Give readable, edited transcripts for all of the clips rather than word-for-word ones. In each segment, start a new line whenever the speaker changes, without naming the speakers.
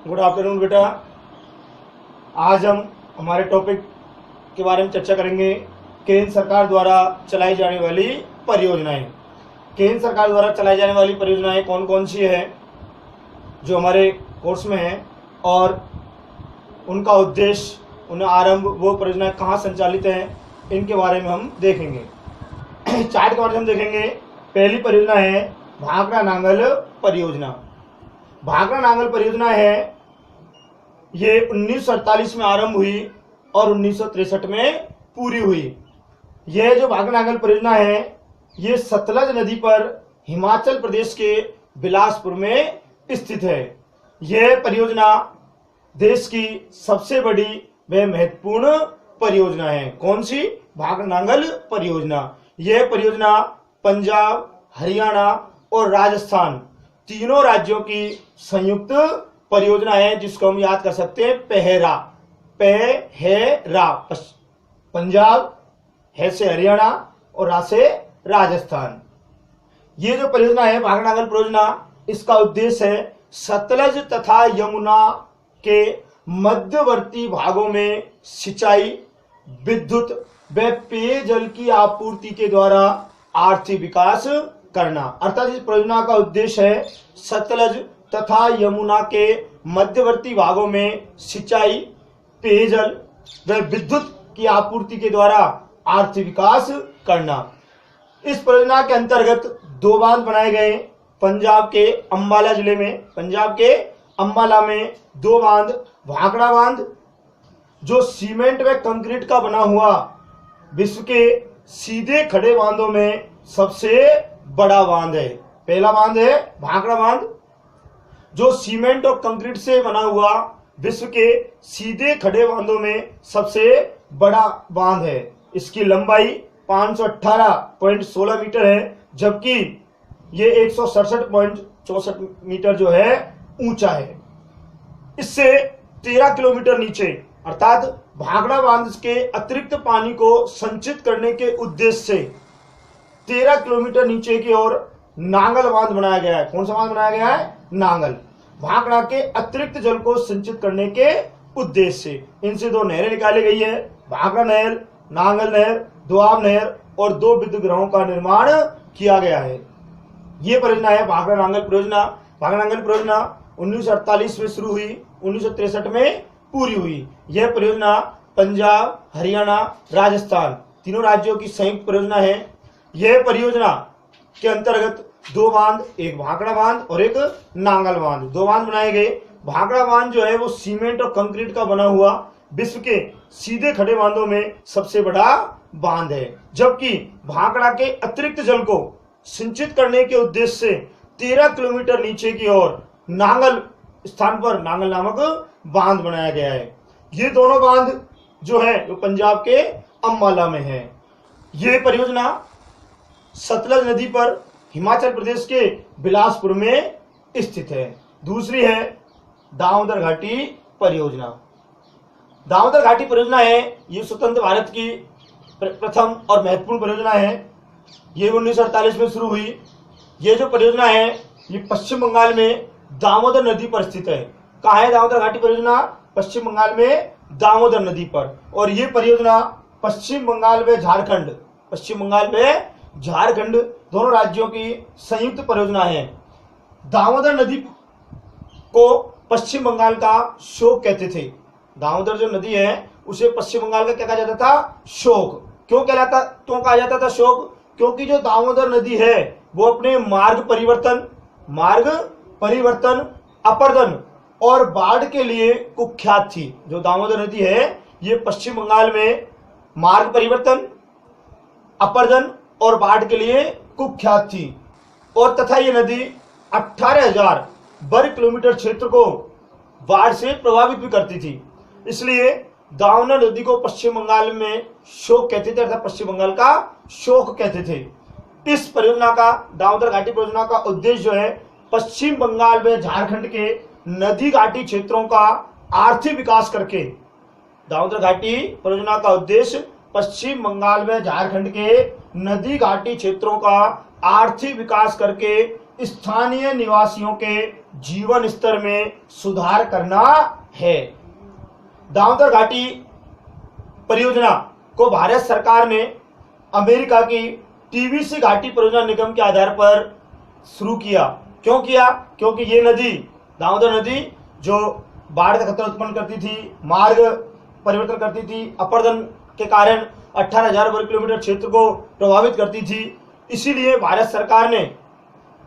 Good afternoon बेटा। आज हम हमारे टॉपिक के बारे में चर्चा करेंगे, केंद्र सरकार द्वारा चलाई जाने वाली परियोजनाएं। केंद्र सरकार द्वारा चलाई जाने वाली परियोजनाएं कौन कौन सी है जो हमारे कोर्स में है और उनका उद्देश्य, उन्हें आरंभ, वो परियोजनाएं कहाँ संचालित हैं, इनके बारे में हम देखेंगे। चार्ट के माध्यम देखेंगे। पहली परियोजना है भाखड़ा नांगल परियोजना। भाखड़ा नांगल परियोजना है, ये 1948 में आरंभ हुई और 1963 में पूरी हुई। यह जो भाखड़ा नांगल परियोजना है, ये सतलज नदी पर हिमाचल प्रदेश के बिलासपुर में स्थित है। यह परियोजना देश की सबसे बड़ी व महत्वपूर्ण परियोजना है। कौन सी? भाखड़ा नांगल परियोजना। यह परियोजना पंजाब, हरियाणा और राजस्थान तीनों राज्यों की संयुक्त परियोजना है, जिसको हम याद कर सकते हैं पहरा। पंजाब, है से हरियाणा और रा से राजस्थान। ये जो परियोजना है भाखड़ा नांगल परियोजना, इसका उद्देश्य है सतलज तथा यमुना के मध्यवर्ती भागों में सिंचाई, विद्युत व पेयजल की आपूर्ति के द्वारा आर्थिक विकास करना। अर्थात इस परियोजना का उद्देश्य है सतलज तथा यमुना के मध्यवर्ती भागों में सिंचाई, पेयजल व विद्युत की आपूर्ति के द्वारा आर्थिक विकास करना। इस परियोजना के अंतर्गत दो बांध बनाए गए। पंजाब के अंबाला जिले में, पंजाब के अंबाला में दो बांध, भाखड़ा बांध जो सीमेंट व कंक्रीट का बना हुआ विश्व के सीधे खड़े बांधों में सबसे बड़ा बांध है। पहला बांध है भाखड़ा बांध, जो सीमेंट और कंक्रीट से बना हुआ विश्व के सीधे खड़े बांधों में सबसे बड़ा बांध है। इसकी लंबाई 518.16 मीटर है, जबकि ये 167.64 मीटर जो है ऊंचा है। इससे 13 किलोमीटर नीचे, अर्थात भाखड़ा बांध के अतिरिक्त पानी को संचित करने के उद्देश्य से 13 किलोमीटर नीचे की ओर नांगल बांध बनाया गया है। कौन सा बांध बनाया गया है? नांगल। भाखड़ा के अतिरिक्त जल को संचित करने के उद्देश्य से इनसे दो नहरें निकाली गई है, भाखड़ा नहर, नांगल नहर, दोआब नहर और दो विद्युत गृहों का निर्माण किया गया है। ये परियोजना है भाखड़ा नांगल परियोजना। भाखड़ा नांगल परियोजना 1948 में शुरू हुई, 1963 में पूरी हुई। यह परियोजना पंजाब, हरियाणा, राजस्थान तीनों राज्यों की संयुक्त परियोजना है। यह परियोजना के अंतर्गत दो बांध, एक भाखड़ा बांध और एक नांगल बांध, दो बांध बनाए गए। भाखड़ा बांध जो है वो सीमेंट और कंक्रीट का बना हुआ विश्व के सीधे खड़े बांधों में सबसे बड़ा बांध है, जबकि भाखड़ा के अतिरिक्त जल को सिंचित करने के उद्देश्य से 13 किलोमीटर नीचे की ओर नांगल स्थान पर नांगल नामक बांध बनाया गया है। ये दोनों बांध जो है वो पंजाब के अंबाला में है। ये परियोजना सतलज नदी पर हिमाचल प्रदेश के बिलासपुर में स्थित है। दूसरी है दामोदर घाटी परियोजना। दामोदर घाटी परियोजना है, ये स्वतंत्र भारत की प्रथम और महत्वपूर्ण परियोजना है। ये 1948 में शुरू हुई। ये जो परियोजना है ये पश्चिम बंगाल में दामोदर नदी पर स्थित है। कहाँ है दामोदर घाटी परियोजना? पश्चिम बंगाल में दामोदर नदी पर। और ये परियोजना पश्चिम बंगाल में झारखंड दोनों राज्यों की संयुक्त परियोजना है। दामोदर नदी को पश्चिम बंगाल का शोक कहते थे। दामोदर जो नदी है उसे पश्चिम बंगाल का क्या कहा जाता था? शोक। क्यों कहा जाता था शोक? क्योंकि जो दामोदर नदी है वो अपने मार्ग परिवर्तन, अपर्दन और बाढ़ के लिए कुख्यात थी। जो दामोदर नदी है ये पश्चिम बंगाल में मार्ग परिवर्तन, अपर्दन और बाढ़ के लिए कुख्यात थी। और तथा ये नदी 18,000 वर्ग किलोमीटर क्षेत्र को बाढ़ से प्रभावित भी करती थी। इसलिए दामोदर नदी को पश्चिम बंगाल में शोक कहते थे, अर्थात पश्चिम बंगाल का शोक कहते थे। इस परियोजना का, दामोदर घाटी परियोजना का उद्देश्य जो है पश्चिम बंगाल में झारखंड के नदी घाटी क्षेत्रों का आर्थिक विकास करके, दामोदर घाटी परियोजना का उद्देश्य पश्चिम बंगाल में झारखंड के नदी घाटी क्षेत्रों का आर्थिक विकास करके स्थानीय निवासियों के जीवन स्तर में सुधार करना है। दामोदर घाटी परियोजना को भारत सरकार ने अमेरिका की टीबीसी घाटी परियोजना निगम के आधार पर शुरू किया। क्यों किया? क्योंकि ये नदी, दामोदर नदी, जो बाढ़ का खतरा उत्पन्न करती थी, मार्ग परिवर्तन करती थी, अपर्दन के कारण 18,000 वर्ग किलोमीटर क्षेत्र को प्रभावित करती थी। इसीलिए भारत सरकार ने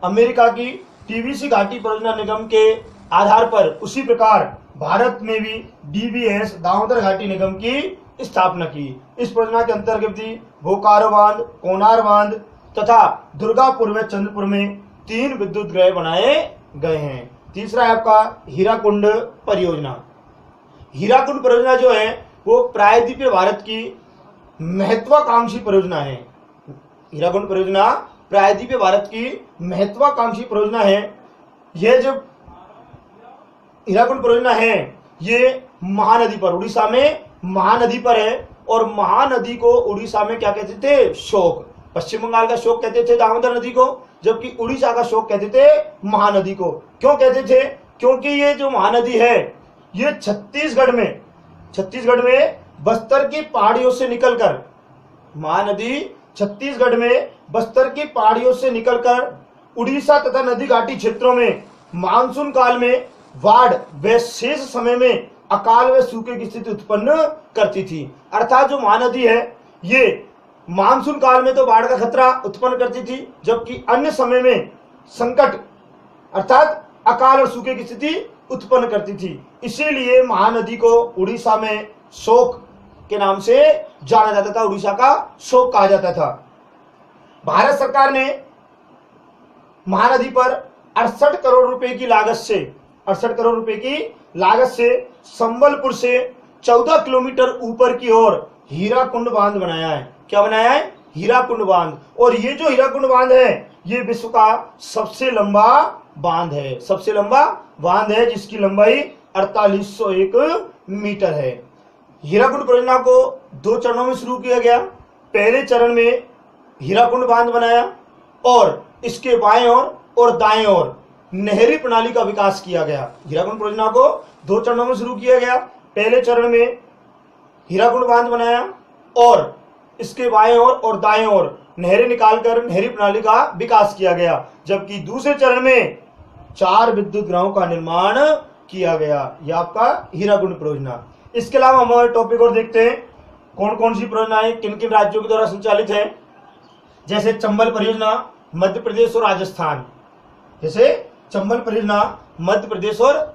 अमेरिका की टीबीसी घाटी परियोजना निगम के आधार पर उसी प्रकार भारत में भी डीबीएस दामोदर घाटी निगम की स्थापना की। इस परियोजना के अंतर्गत भी बोकारो बांध, कोनार बांध तथा दुर्गापुर व चंद्रपुर में 3 विद्युत गृह बनाए गए हैं। तीसरा है आपका हीराकुंड परियोजना। हीराकुंड परियोजना जो है वो प्रायद्वीपीय भारत की महत्वाकांक्षी परियोजना है। हीराकुंड परियोजना प्रायद्वीपीय भारत की महत्वाकांक्षी परियोजना है। यह जो हीराकुंड परियोजना है ये महानदी पर, उड़ीसा में महानदी पर है। और महानदी को उड़ीसा में क्या कहते थे? शोक। पश्चिम बंगाल का शोक कहते थे दामोदर नदी को, जबकि उड़ीसा का शोक कहते थे महानदी को। क्यों कहते थे? क्योंकि ये जो महानदी है ये छत्तीसगढ़ में बस्तर की पहाड़ियों से निकलकर, महानदी छत्तीसगढ़ में बस्तर की पहाड़ियों से निकलकर उड़ीसा तथा नदी घाटी क्षेत्रों में मानसून काल में बाढ़ व शेष समय में अकाल व सूखे की स्थिति उत्पन्न करती थी। अर्थात जो महानदी है ये मानसून काल में तो बाढ़ का खतरा उत्पन्न करती थी, जबकि अन्य समय में संकट अर्थात अकाल और सूखे की स्थिति उत्पन्न करती थी। इसीलिए महानदी को उड़ीसा में शोक के नाम से जाना जाता था, उड़ीसा का शोक कहा जाता था। भारत सरकार ने महानदी पर 68 करोड़ रुपए की लागत से संबलपुर से 14 किलोमीटर ऊपर की ओर हीराकुंड बांध बनाया है। क्या बनाया है? हीराकुंड बांध। और ये जो हीराकुंड बांध है ये विश्व का सबसे लंबा बांध है, जिसकी लंबाई 4801 मीटर है। हीराकुंड परियोजना को 2 चरणों में शुरू किया गया। पहले चरण में हीराकुंड बांध बनाया और इसके बाएं ओर और दाएं ओर नहरी प्रणाली का विकास किया गया। हीराकुंड परियोजना को 2 चरणों में शुरू किया गया। पहले चरण में हीराकुंड बांध बनाया और इसके बाएं ओर और दाएं ओर नहरें निकालकर नहरी प्रणाली का विकास किया गया, जबकि दूसरे चरण में 4 विद्युत ग्रहों का निर्माण किया गया। यह आपका हीराकुंड परियोजना। इसके अलावा हमारे टॉपिक और देखते हैं कौन कौन सी परियोजनाएं किन किन राज्यों के द्वारा संचालित है। जैसे चंबल परियोजना मध्य प्रदेश और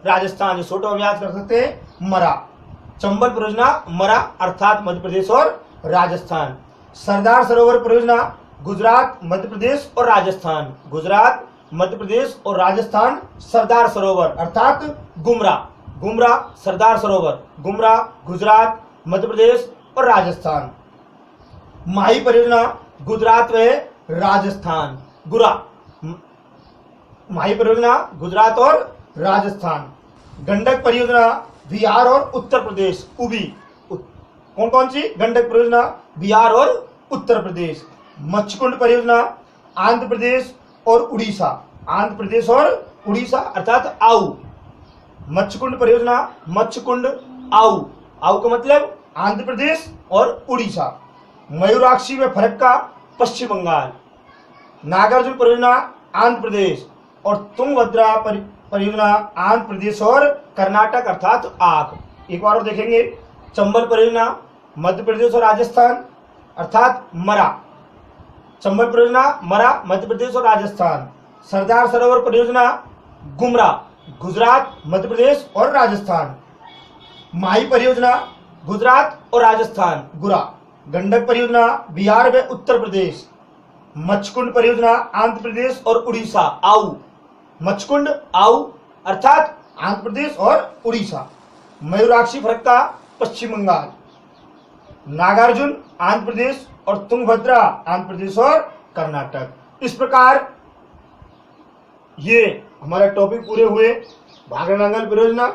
राजस्थान, जो छोटा हम याद कर सकते हैं मरा। चंबल परियोजना मरा अर्थात मध्य प्रदेश और राजस्थान। सरदार सरोवर परियोजना गुजरात, मध्य प्रदेश और राजस्थान। सरदार सरोवर अर्थात गुमरा सरदार सरोवर, गुमरा गुजरात, मध्य प्रदेश और राजस्थान। माही परियोजना गुजरात व राजस्थान, माही परियोजना गुजरात और राजस्थान। गंडक परियोजना बिहार और उत्तर प्रदेश, उबी। कौन कौन सी? गंडक परियोजना बिहार और उत्तर प्रदेश। मच्छकुंड परियोजना आंध्र प्रदेश और उड़ीसा अर्थात आऊ। मच्छकुंड परियोजना मच्छकुंड आऊ का मतलब आंध्र प्रदेश और उड़ीसा। मयूराक्षी व फरक्का पश्चिम बंगाल। नागार्जुन परियोजना आंध्र प्रदेश और तुंगभद्रा परियोजना आंध्र प्रदेश और कर्नाटक अर्थात आग। एक बार और देखेंगे। चंबल परियोजना मध्य प्रदेश और राजस्थान अर्थात मरा। चंबल परियोजना मरा मध्य प्रदेश और राजस्थान। सरदार सरोवर परियोजना गुमरा गुजरात, मध्य प्रदेश और राजस्थान। माही परियोजना गुजरात और राजस्थान, गुरा। गंडक परियोजना बिहार व उत्तर प्रदेश। मच्छकुंड परियोजना आंध्र प्रदेश और उड़ीसा, आऊ। मच्छकुंड आऊ अर्थात आंध्र प्रदेश और उड़ीसा। मयूराक्षी फरक्का पश्चिम बंगाल। नागार्जुन आंध्र प्रदेश और तुंगभद्रा आंध्र प्रदेश और कर्नाटक। इस प्रकार ये हमारे टॉपिक पूरे हुए। भाखड़ा नांगल परियोजना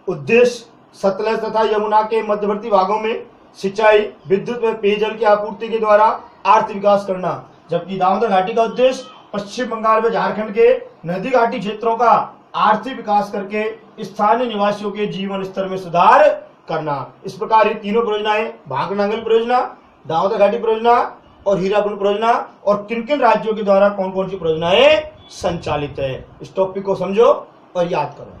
उद्देश्य सतलज तथा यमुना के मध्यवर्ती भागों में सिंचाई, विद्युत व पेयजल की आपूर्ति के द्वारा आर्थिक विकास करना, जबकि दामोदर घाटी का उद्देश्य पश्चिम बंगाल व झारखंड के नदी घाटी क्षेत्रों का आर्थिक विकास करके स्थानीय निवासियों के जीवन स्तर में सुधार करना। इस प्रकार ये तीनों परियोजनाएं, भाखड़ा नांगल परियोजना, दामोदर घाटी परियोजना और हीराकुंड परियोजना, और किन किन राज्यों के द्वारा कौन कौन सी परियोजनाएं संचालित है, इस टॉपिक को समझो और याद करो।